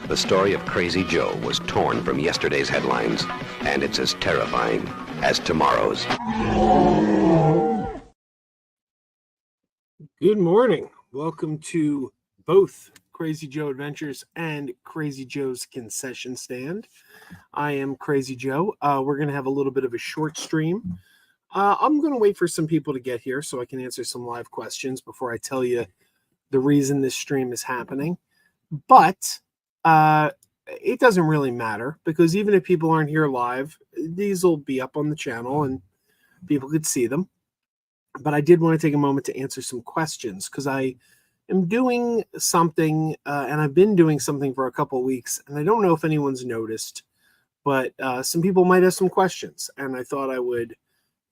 The story of Krazy Joe was torn from yesterday's headlines, and it's as terrifying as tomorrow's. Good morning. Welcome to both Krazy Joe Adventures and Krazy Joe's Concession Stand. I am Krazy Joe. We're going to have a little bit of a short stream. I'm going to wait for some people to get here so I can answer some live questions before I tell you the reason this stream is happening. But it doesn't really matter, because even if people aren't here live, these will be up on the channel and people could see them. But I did want to take a moment to answer some questions, because I am doing something, and I've been doing something for a couple of weeks, and I don't know if anyone's noticed, but some people might have some questions, and I thought I would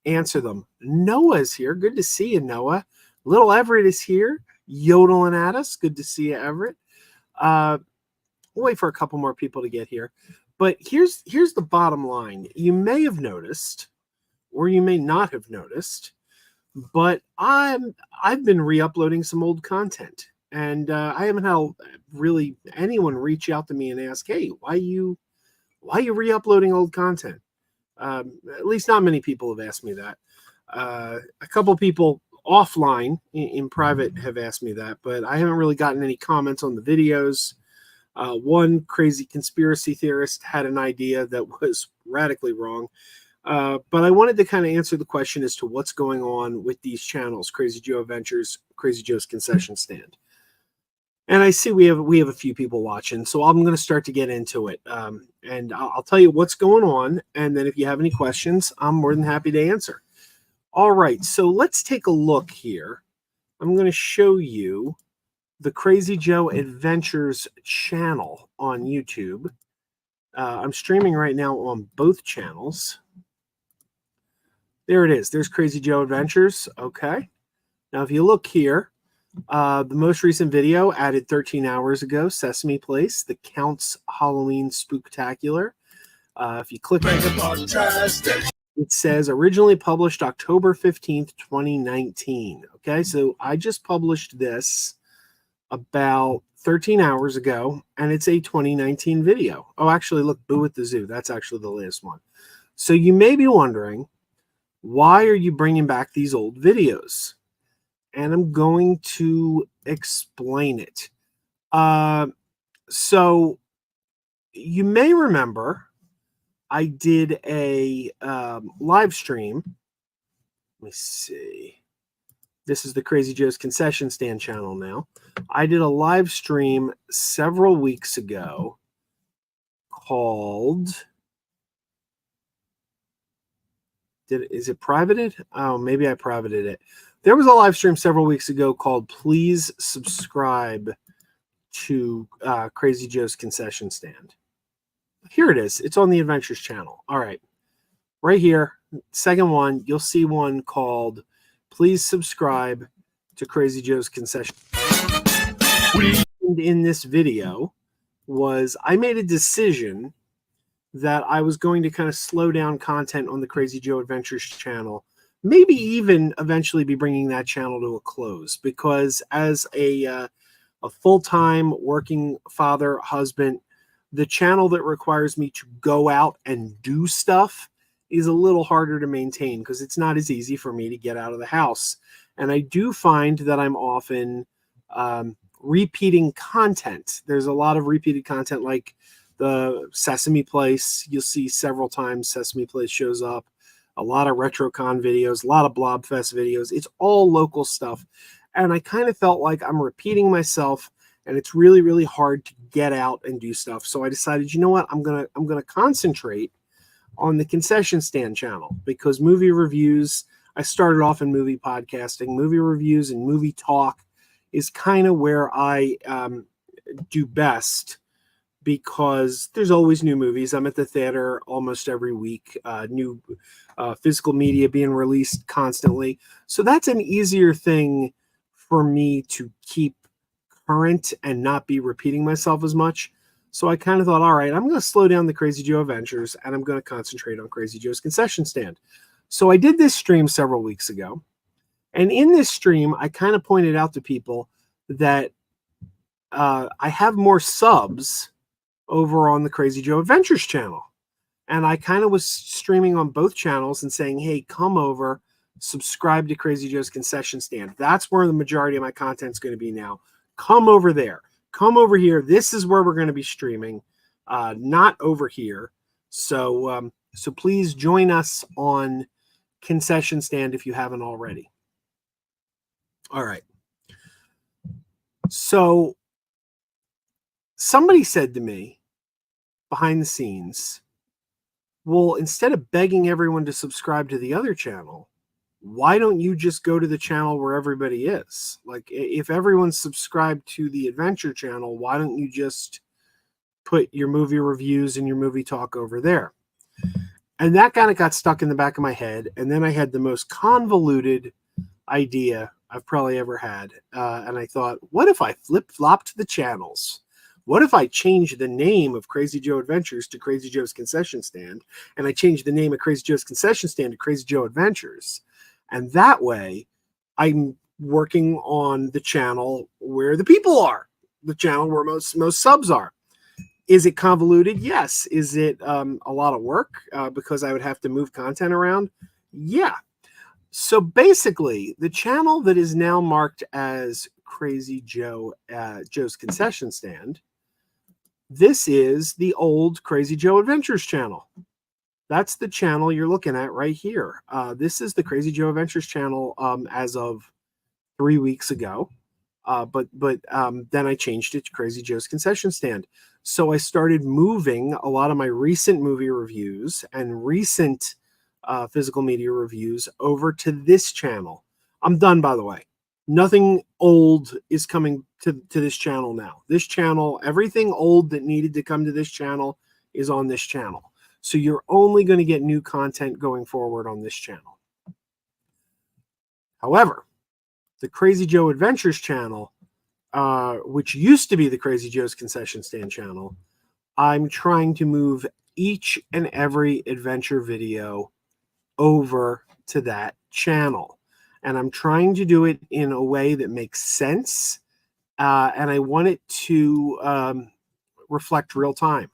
answer them. Noah's here. Good to see you, Noah. Little Everett is here, yodeling at us. Good to see you, Everett. We'll wait for a couple more people to get here. But here's the bottom line. You may have noticed, or you may not have noticed, but I've been re-uploading some old content, and I haven't had really anyone reach out to me and ask, "Hey, why you re-uploading old content?" At least not many people have asked me that. A couple people offline in private have asked me that, but I haven't really gotten any comments on the videos. One crazy conspiracy theorist had an idea that was radically wrong. But I wanted to kind of answer the question as to what's going on with these channels, Krazy Joe Adventures, Krazy Joe's Concession Stand. And I see we have a few people watching, so I'm going to start to get into it. And I'll tell you what's going on, and then if you have any questions, I'm more than happy to answer. All right, so let's take a look here. I'm going to show you the Krazy Joe Adventures channel on YouTube. I'm streaming right now on both channels. There it is. There's Krazy Joe Adventures. Okay. Now, if you look here, the most recent video added 13 hours ago, Sesame Place, the Count's Halloween Spooktacular. If you click on it, it says originally published October 15th, 2019. Okay, so I just published this about 13 hours ago, and it's a 2019 video. Oh, actually, look, Boo at the Zoo. That's actually the latest one. So you may be wondering, why are you bringing back these old videos? And I'm going to explain it. So you may remember I did a live stream. Let me see. This is the Krazy Joe's Concession Stand channel now. I did a live stream several weeks ago called... Is it privated? Oh, maybe I privated it. There was a live stream several weeks ago called Please Subscribe to Krazy Joe's Concession Stand. Here it is. It's on the Adventures channel. All right. Right here, second one, you'll see one called Please Subscribe to Krazy Joe's Concession. In this video was I made a decision that I was going to kind of slow down content on the Krazy Joe Adventures channel, maybe even eventually be bringing that channel to a close, because as a full-time working father, husband, the channel that requires me to go out and do stuff is a little harder to maintain, because it's not as easy for me to get out of the house. And I do find that I'm often repeating content. There's a lot of repeated content, like the Sesame Place. You'll see several times Sesame Place shows up. A lot of RetroCon videos, a lot of Blobfest videos. It's all local stuff. And I kind of felt like I'm repeating myself, and it's really, really hard to get out and do stuff. So I decided, you know what? I'm gonna concentrate on the Concession Stand channel, because movie reviews, I started off in movie podcasting. Movie reviews and movie talk is kind of where I do best, because there's always new movies. I'm at the theater almost every week, new physical media being released constantly. So that's an easier thing for me to keep current and not be repeating myself as much. So I kind of thought, all right, I'm going to slow down the Krazy Joe Adventures, and I'm going to concentrate on Krazy Joe's Concession Stand. So I did this stream several weeks ago. And in this stream, I kind of pointed out to people that I have more subs over on the Crazy Joe Adventures channel. And I kind of was streaming on both channels and saying, hey, come over, subscribe to Crazy Joe's Concession Stand. That's where the majority of my content is going to be now. Come over there. Come over here. This is where we're going to be streaming, not over here. So please join us on Concession Stand if you haven't already. All right. So somebody said to me behind the scenes, well, instead of begging everyone to subscribe to the other channel, why don't you just go to the channel where everybody is? Like, if everyone's subscribed to the Adventure channel, why don't you just put your movie reviews and your movie talk over there? And that kind of got stuck in the back of my head. And then I had the most convoluted idea I've probably ever had. And I thought, what if I flip-flopped the channels? What if I changed the name of Crazy Joe Adventures to Crazy Joe's Concession Stand, and I changed the name of Crazy Joe's Concession Stand to Crazy Joe Adventures? And that way, I'm working on the channel where the people are, the channel where most subs are. Is it convoluted? Yes. Is it a lot of work because I would have to move content around? Yeah. So basically, the channel that is now marked as Crazy Joe, Joe's Concession Stand, this is the old Crazy Joe Adventures channel. That's the channel you're looking at right here. This is the Crazy Joe Adventures channel as of 3 weeks ago. But then I changed it to Crazy Joe's Concession Stand. So I started moving a lot of my recent movie reviews and recent physical media reviews over to this channel. I'm done, by the way. Nothing old is coming to this channel now. This channel, everything old that needed to come to this channel is on this channel. So you're only going to get new content going forward on this channel. However, the Crazy Joe Adventures channel, which used to be the Crazy Joe's Concession Stand channel, I'm trying to move each and every adventure video over to that channel. And I'm trying to do it in a way that makes sense. And I want it to reflect real time.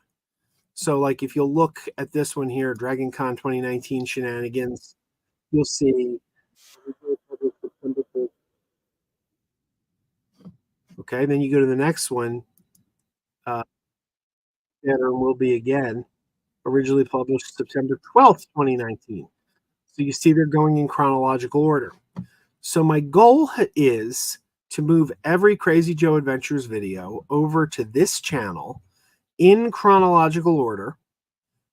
So, like, if you'll look at this one here, Dragon Con 2019 Shenanigans, you'll see. Okay, then you go to the next one. Pattern will be again, originally published September 12th, 2019. So you see they're going in chronological order. So my goal is to move every Crazy Joe Adventures video over to this channel in chronological order.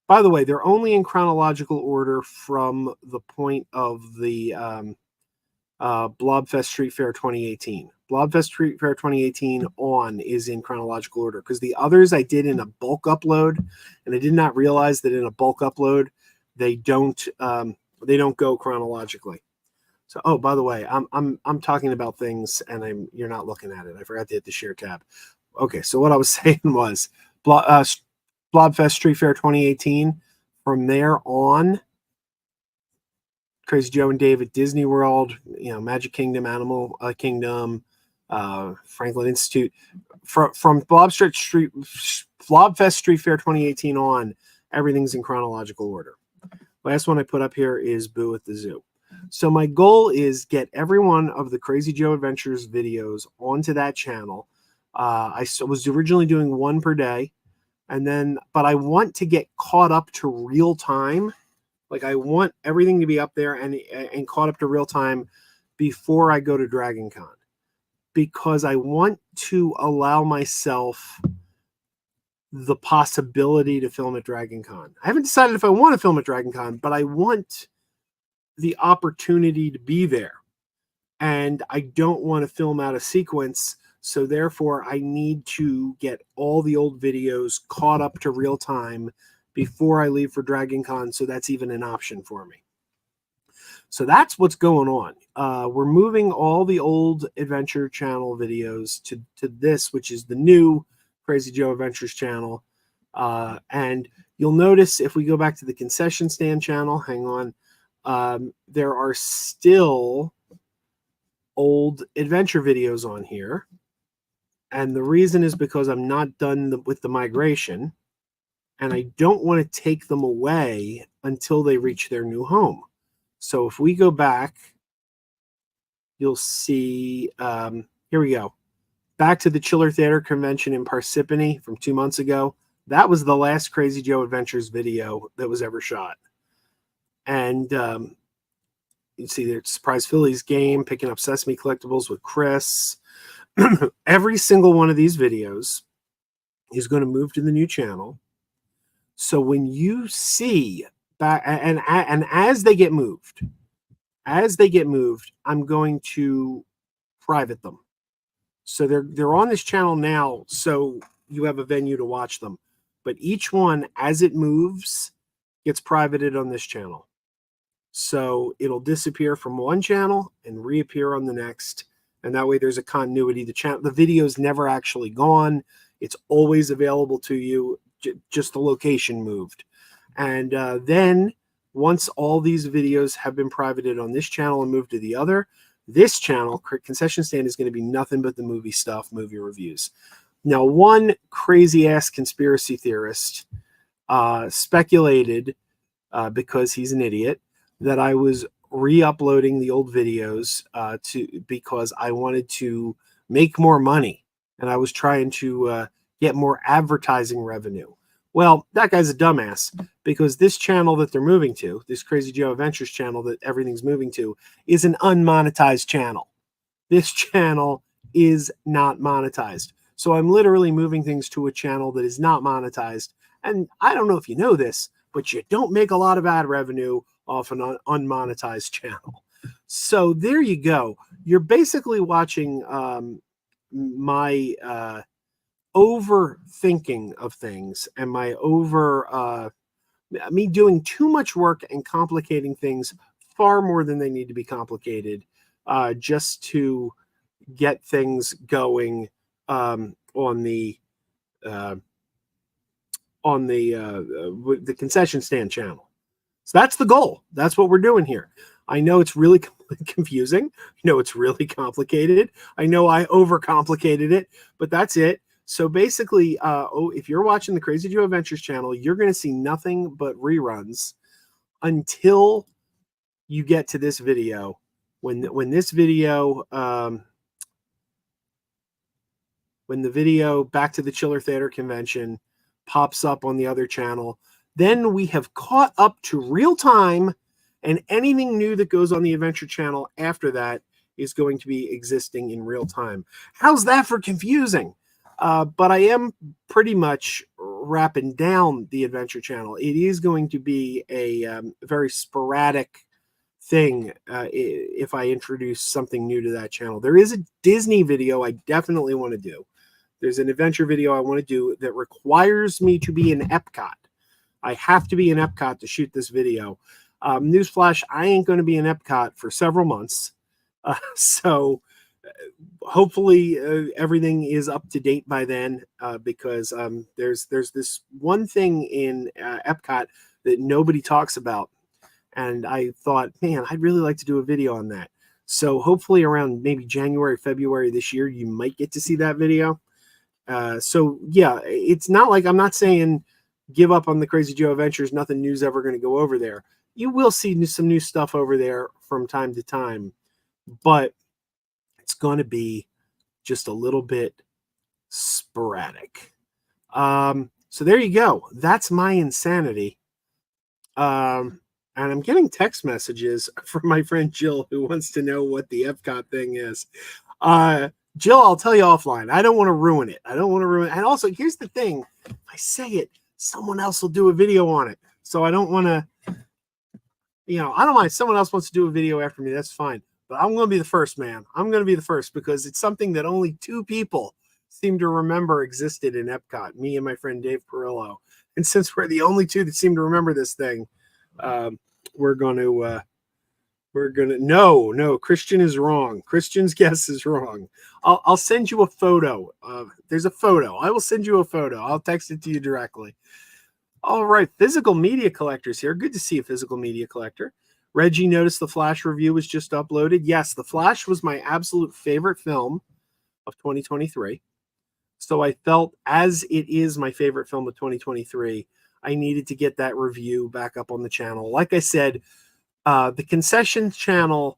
By the way, they're only in chronological order from the point of the Blobfest Street Fair 2018. Blobfest Street Fair 2018 on is in chronological order because the others I did in a bulk upload, and I did not realize that in a bulk upload they don't go chronologically. So, oh, by the way, I'm talking about things and you're not looking at it. I forgot to hit the share tab. Okay, so what I was saying was Blobfest Street Fair 2018. From there on, Crazy Joe and Dave at Disney World, Magic Kingdom, Animal Kingdom, Franklin Institute. From Blobfest Street Fair 2018 on, everything's in chronological order. Last one I put up here is Boo at the Zoo. So my goal is get every one of the Crazy Joe Adventures videos onto that channel. I was originally doing one per day, but I want to get caught up to real time. Like, I want everything to be up there and caught up to real time before I go to Dragon Con, because I want to allow myself the possibility to film at Dragon Con. I haven't decided if I want to film at Dragon Con, but I want the opportunity to be there. And I don't want to film out of sequence. So therefore, I need to get all the old videos caught up to real time before I leave for Dragon Con, so that's even an option for me. So that's what's going on. We're moving all the old Adventure Channel videos to this, which is the new Crazy Joe Adventures channel. And you'll notice if we go back to the Concession Stand channel, hang on, there are still old adventure videos on here. And the reason is because I'm not done with the migration. and I don't want to take them away until they reach their new home. So if we go back, you'll see, here we go. Back to the Chiller Theater Convention in Parsippany from 2 months ago. That was the last Krazy Joe Adventures video that was ever shot. And you see there's Surprise Phillies game, picking up Sesame collectibles with Chris. Every single one of these videos is going to move to the new channel. So when you see back, and as they get moved, I'm going to private them. So they're on this channel now, so you have a venue to watch them. But each one, as it moves, gets privated on this channel. So it'll disappear from one channel and reappear on the next. And that way there's a continuity. The video is never actually gone. It's always available to you, just the location moved. And then once all these videos have been privated on this channel and moved to the other, this channel, Concession Stand, is going to be nothing but the movie stuff, movie reviews. Now, one crazy-ass conspiracy theorist speculated, because he's an idiot, that I was re-uploading the old videos because I wanted to make more money, and I was trying to get more advertising revenue. Well, that guy's a dumbass, because this channel that they're moving to, this Krazy Joe Adventures channel that everything's moving to, is an unmonetized channel. This channel is not monetized. So I'm literally moving things to a channel that is not monetized. And I don't know if you know this, but you don't make a lot of ad revenue off an unmonetized channel. So there you go. You're basically watching my overthinking of things and my me doing too much work and complicating things far more than they need to be complicated, just to get things going on the concession stand channel. So that's the goal. That's what we're doing here. I know it's really confusing. I know it's really complicated. I know I overcomplicated it, but that's it. So basically, if you're watching the Krazy Joe Adventures channel, you're going to see nothing but reruns until you get to this video. When the video Back to the Chiller Theater Convention pops up on the other channel, then we have caught up to real time, and anything new that goes on the Adventure channel after that is going to be existing in real time. How's that for confusing? But I am pretty much wrapping down the Adventure channel. It is going to be a very sporadic thing if I introduce something new to that channel. There is a Disney video I definitely want to do. There's an Adventure video I want to do that requires me to be in Epcot. I have to be in Epcot to shoot this video. Newsflash, I ain't going to be in Epcot for several months. So hopefully everything is up to date by then, because there's this one thing in Epcot that nobody talks about, and I thought, man, I'd really like to do a video on that. So hopefully around maybe January, February this year, you might get to see that video. So yeah, it's not like I'm not saying give up on the Krazy Joe Adventures. Nothing new's ever going to go over there. You will see some new stuff over there from time to time, but it's going to be just a little bit sporadic. So there you go. That's my insanity. And I'm getting text messages from my friend Jill, who wants to know what the Epcot thing is. Jill, I'll tell you offline. I don't want to ruin it. And also, here's the thing. If I say it, someone else will do a video on it. So I don't want to, I don't mind. If someone else wants to do a video after me, that's fine. But I'm going to be the first, man. I'm going to be the first, because it's something that only 2 people seem to remember existed in Epcot, me and my friend Dave Perillo. And since we're the only 2 that seem to remember this thing, we're going to, no, Christian is wrong. Christian's guess is wrong. I'll send you a photo. There's a photo. I will send you a photo. I'll text it to you directly. All right, physical media collectors here. Good to see a physical media collector. Reggie noticed the Flash review was just uploaded. Yes, The Flash was my absolute favorite film of 2023. So I felt, as it is my favorite film of 2023, I needed to get that review back up on the channel. Like I said, the concession channel,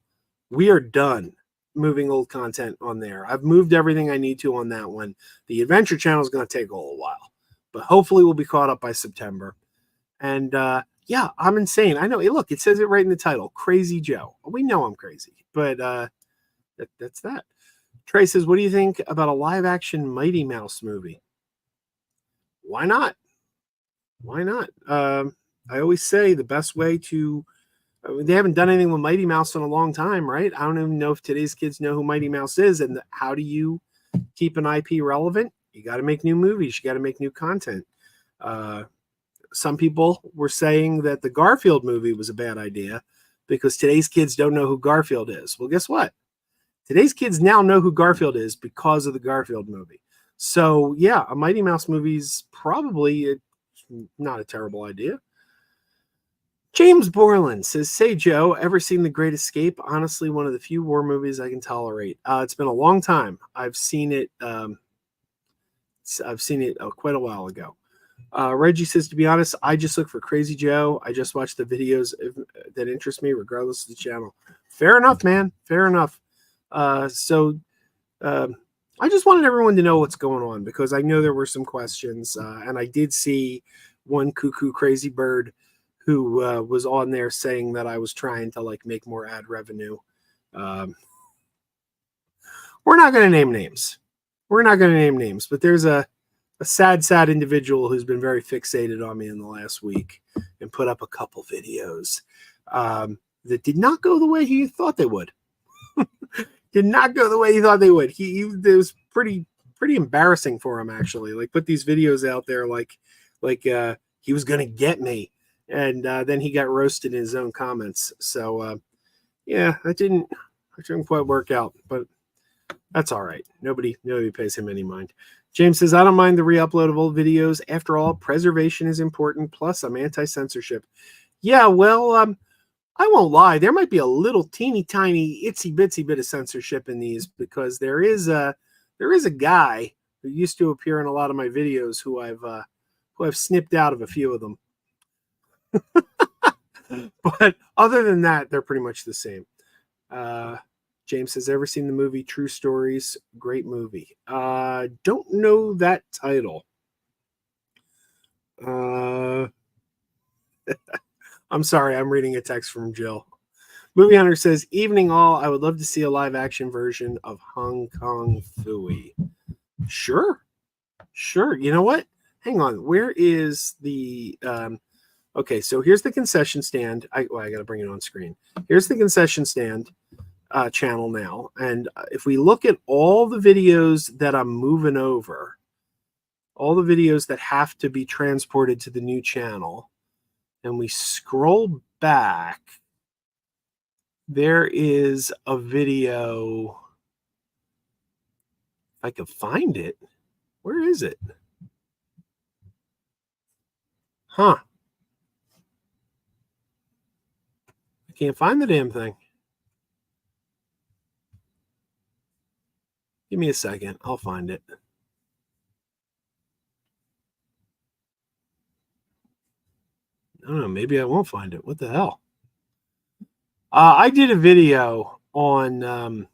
we are done moving old content on there. I've moved everything I need to on that one. The adventure channel is going to take a little while, but hopefully we'll be caught up by September. And yeah, I'm insane. I know. Hey, look, it says it right in the title, Krazy Joe. We know I'm crazy, but that's that. Trey says, what do you think about a live action Mighty Mouse movie? Why not? Why not? I always say the best way to, they haven't done anything with Mighty Mouse in a long time, right? I don't even know if today's kids know who Mighty Mouse is. And how do you keep an IP relevant? You got to make new movies. You got to make new content. Some people were saying that the Garfield movie was a bad idea because today's kids don't know who Garfield is. Well, guess what? Today's kids now know who Garfield is because of the Garfield movie. So, yeah, a Mighty Mouse movie's probably not a terrible idea. James Borland says, say, Joe, ever seen The Great Escape? Honestly, one of the few war movies I can tolerate. It's been a long time. I've seen it. Quite a while ago. Reggie says, to be honest, I just look for Krazy Joe. I just watch the videos that interest me, regardless of the channel. Fair enough, man. Fair enough. So I just wanted everyone to know what's going on because I know there were some questions, and I did see one cuckoo crazy bird who was on there saying that I was trying to like make more ad revenue. We're not going to name names. But there's a sad individual who's been very fixated on me in the last week and put up a couple videos that did not go the way he thought they would. Did not go the way he thought they would. It was pretty embarrassing for him, actually. Like, put these videos out there like he was gonna get me, and then he got roasted in his own comments. So yeah, that didn't quite work out, but that's all right. Nobody pays him any mind. James says, I don't mind the re-upload of old videos. After all, preservation is important. Plus, I'm anti-censorship. Yeah, well, I won't lie. There might be a little teeny tiny itsy bitsy bit of censorship in these because there is a guy who used to appear in a lot of my videos who I've snipped out of a few of them. But other than that, they're pretty much the same. James says, ever seen the movie True Stories? Great movie. Don't know that title. I'm sorry, I'm reading a text from Jill. Movie Hunter says, evening all, I would love to see a live action version of Hong Kong Phooey. Sure. You know what? Hang on. Where is the okay, so here's the concession stand. I got to bring it on screen. Here's the concession stand channel now. And if we look at all the videos that I'm moving over, all the videos that have to be transported to the new channel, and we scroll back, there is a video. If I could find it, where is it? Huh. I can't find the damn thing. Give me a second. I'll find it. I don't know. Maybe I won't find it. What the hell? I did a video on all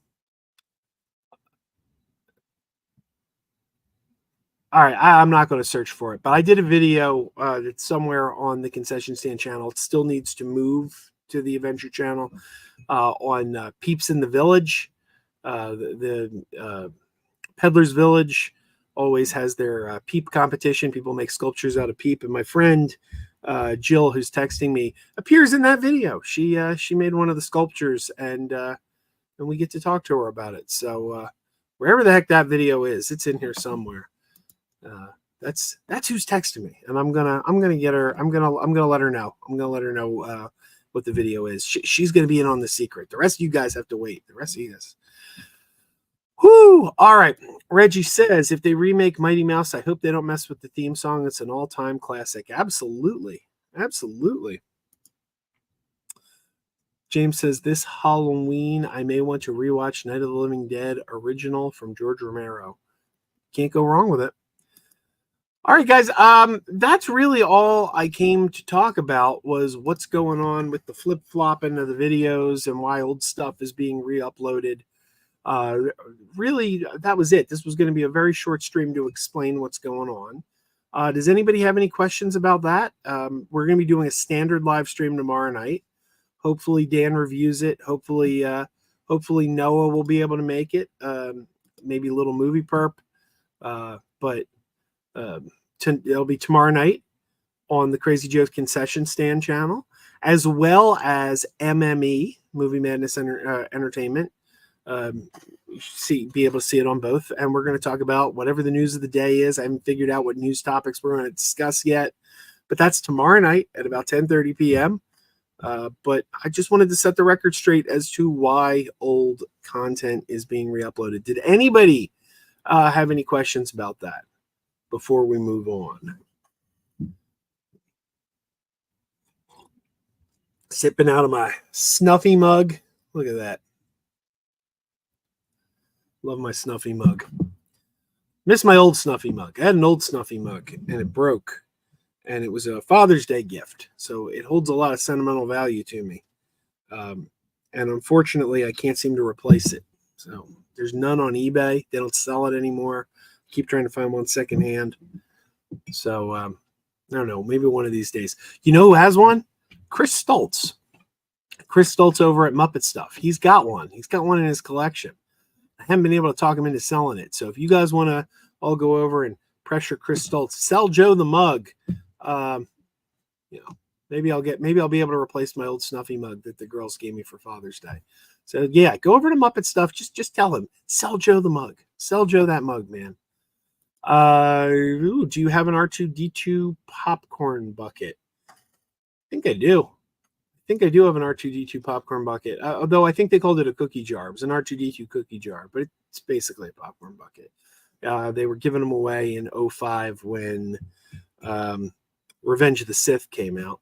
right, I'm not going to search for it, but I did a video that's somewhere on the concession stand channel. It still needs to move to the adventure channel on Peeps in the Village. The Peddler's Village always has their Peep competition. People make sculptures out of Peep, and my friend Jill, who's texting me, appears in that video. She made one of the sculptures, and we get to talk to her about it. So wherever the heck that video is, it's in here somewhere. That's who's texting me, and I'm gonna get her. I'm gonna let her know. I'm gonna let her know what the video is. She's gonna be in on the secret. The rest of you guys have to wait. The rest of you guys. Whoo! All right. Reggie says, if they remake Mighty Mouse, I hope they don't mess with the theme song. It's an all-time classic. Absolutely. James says, this Halloween, I may want to rewatch Night of the Living Dead original from George Romero. Can't go wrong with it. All right, guys. That's really all I came to talk about was what's going on with the flip flopping of the videos and why old stuff is being re-uploaded. Uh, Really, that was it. This was going to be a very short stream to explain what's going on. Does anybody have any questions about that? We're going to be doing a standard live stream tomorrow night. Hopefully, Dan reviews it. Hopefully, Noah will be able to make it. Maybe a little movie perp, but. It'll be tomorrow night on the Krazy Joe's Concession Stand channel, as well as MME, Movie Madness Entertainment. Be able to see it on both. And we're going to talk about whatever the news of the day is. I haven't figured out what news topics we're going to discuss yet, but that's tomorrow night at about 10:30 p.m. But I just wanted to set the record straight as to why old content is being re-uploaded. Did anybody have any questions about that before we move on? Sipping out of my snuffy mug. Look at that. Love my snuffy mug. Miss my old snuffy mug. I had an old snuffy mug and it broke. And it was a Father's Day gift. So it holds a lot of sentimental value to me. And unfortunately, I can't seem to replace it. So there's none on eBay. They don't sell it anymore. Keep trying to find one secondhand. So I don't know. Maybe one of these days. You know who has one? Chris Stoltz. Chris Stoltz over at Muppet Stuff. He's got one. He's got one in his collection. I haven't been able to talk him into selling it. So if you guys want to all go over and pressure Chris Stoltz, sell Joe the mug. Maybe I'll be able to replace my old snuffy mug that the girls gave me for Father's Day. So yeah, go over to Muppet Stuff. Just tell him, sell Joe the mug. Sell Joe that mug, man. Do you have an R2D2 popcorn bucket? I think I do. I think I do have an R2D2 popcorn bucket. Although I think they called it a cookie jar. It was an R2D2 cookie jar, but it's basically a popcorn bucket. They were giving them away in 2005 when Revenge of the Sith came out.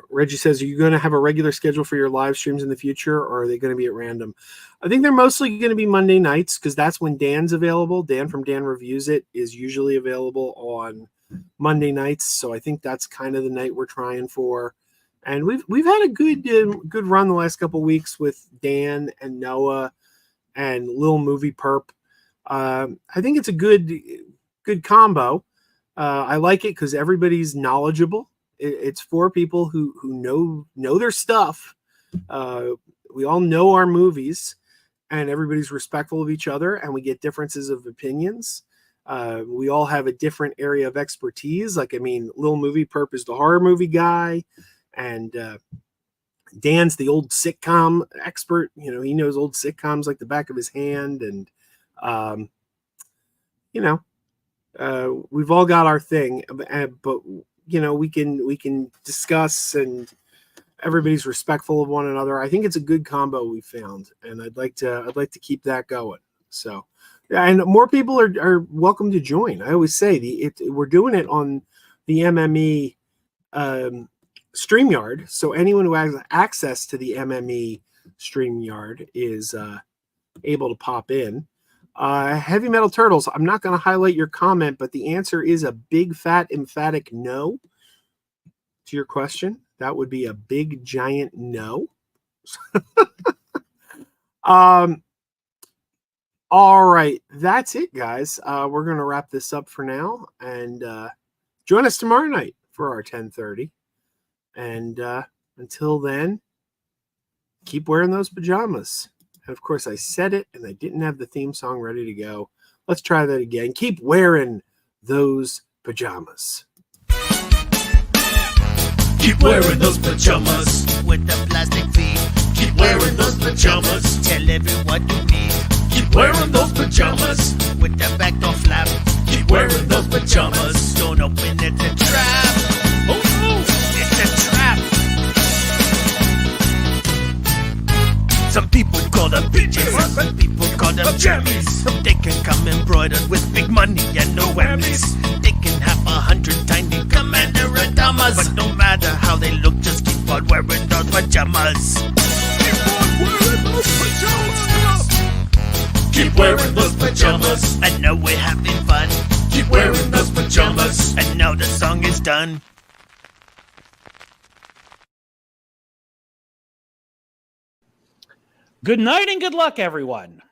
Reggie says, are you going to have a regular schedule for your live streams in the future, or are they going to be at random? I think they're mostly going to be Monday nights because that's when Dan's available. Dan from Dan Reviews It is usually available on Monday nights, so I think that's kind of the night we're trying for. And we've had a good run the last couple weeks with Dan and Noah and Lil Movie Perp. I think it's a good combo. I like it because everybody's knowledgeable. It's for people who know their stuff. We all know our movies, and everybody's respectful of each other, and we get differences of opinions. We all have a different area of expertise. Like, I mean, Lil Movie Perp is the horror movie guy, and Dan's the old sitcom expert. You know, he knows old sitcoms like the back of his hand, and we've all got our thing, but we can discuss, and everybody's respectful of one another. I think it's a good combo we found, and I'd like to keep that going. So, and more people are welcome to join. I always say we're doing it on the MME StreamYard, so anyone who has access to the MME StreamYard is able to pop in. Heavy Metal Turtles, I'm not going to highlight your comment, but the answer is a big, fat, emphatic no to your question. That would be a big, giant no. All right. That's it, guys. We're going to wrap this up for now. And join us tomorrow night for our 10:30. And until then, keep wearing those pajamas. And of course, I said it, and I didn't have the theme song ready to go. Let's try that again. Keep wearing those pajamas. Keep wearing those pajamas with the plastic feet. Keep wearing those pajamas. Tell everyone you meet. Keep wearing those pajamas with the back door flap. Keep wearing those pajamas. Don't open it, it's a trap. Oh no, it's a trap. Some people call them bitches, some people call them jammies. They can come embroidered with big money and no whammies. They can have 100 tiny commander adamas, but no matter how they look, just keep on wearing those pajamas. Keep on wearing those pajamas. Keep wearing those pajamas. I know we're having fun. keep wearing those pajamas. And now the song is done. Good night and good luck, everyone.